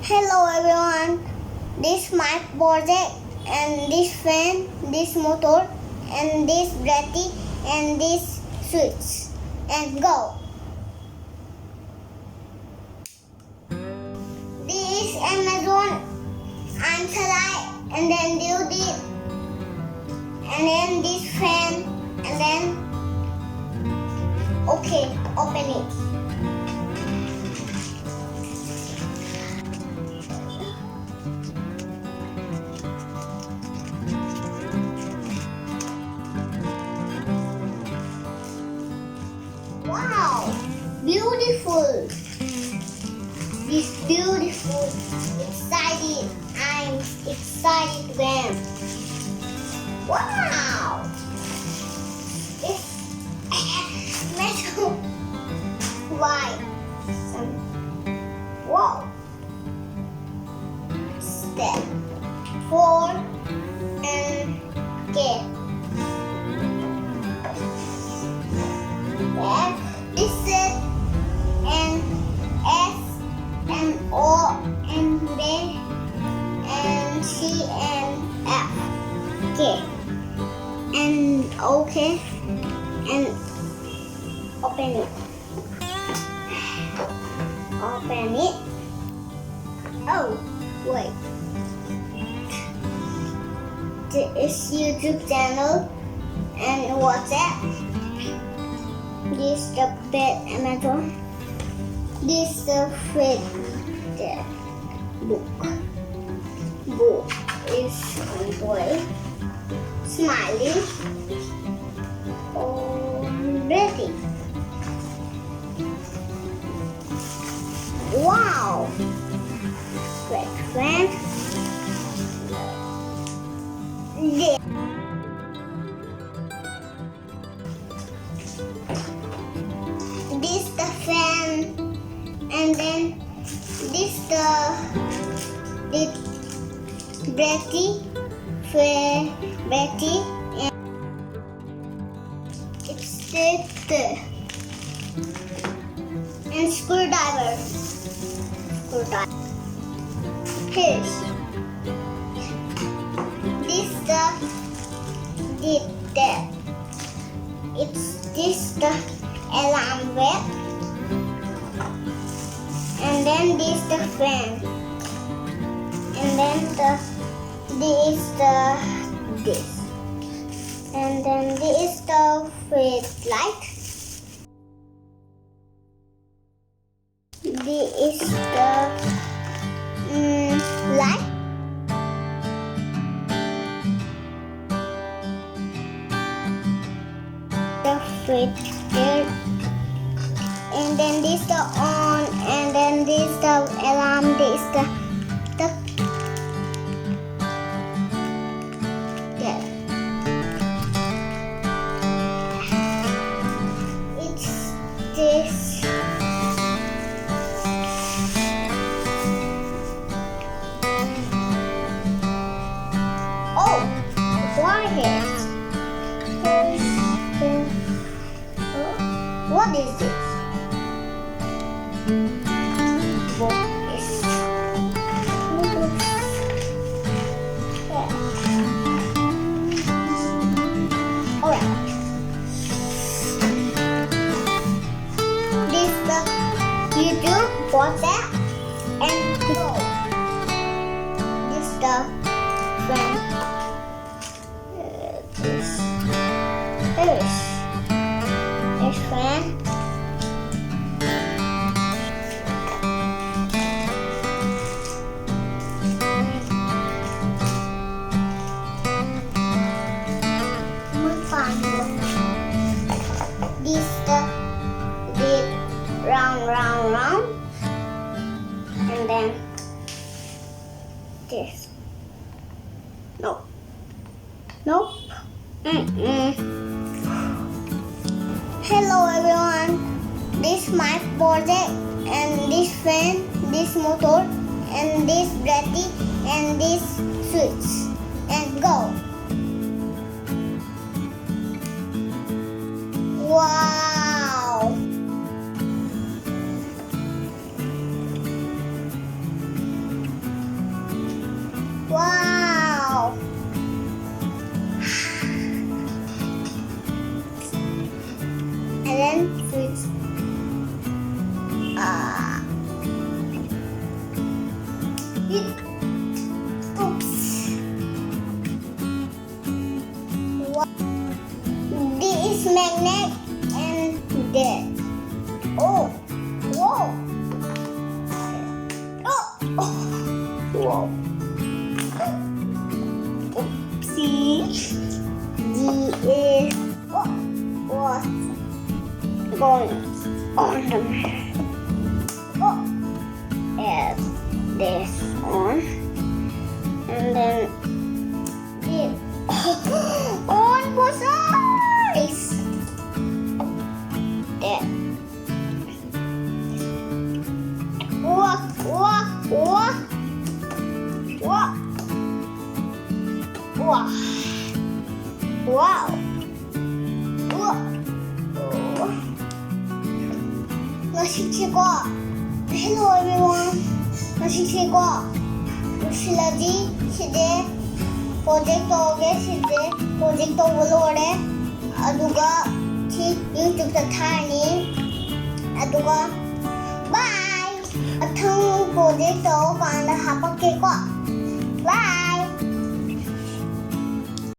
Hello everyone, this my project and this fan, this motor and this battery and this switch and go. This Amazon, I'm Salai and then do this and then this fan and then okay, open it. Wow, beautiful. This beautiful. Excited. I'm excited then. Wow. It's metal. Why? Whoa. Step 4 and get. This is and S and O and B and C and F. Okay. And okay. And open it. Open it. Oh, wait. This is YouTube channel and WhatsApp. This the bed Amazon. This the fit book. Book is boy. Smiling. Ready. Wow. Great friend. This. This the fan and then this the battery and it's the and screwdriver. Here's this the it's this the alarm bell and then this the fan and then this and then this the with light. This is the light. The fridge there. And then this the on and then this the alarm, this the yeah. It's this warhead. What is this? Alright. This the YouTube, WhatsApp, and Go. This the friend. This friend. This the round and then this. Nope. Hello everyone, this my project and this fan, this motor and this battery and this switch and go. Wow. Oops. This magnet and that. Oh, whoa. Oh. Whoa. Oopsie. This what was going on the map. Oh, add this on, and then it on was ice. There. Walk. Wow. 맛있지고. Hello everyone. 맛있지고. 실라지 시제 프로젝트 오게 시제 프로젝트 올라오래. 아두가 티 유튜브 타니. 아두가 바이. 아탕 프로젝트 오가는 하박게고. 바이.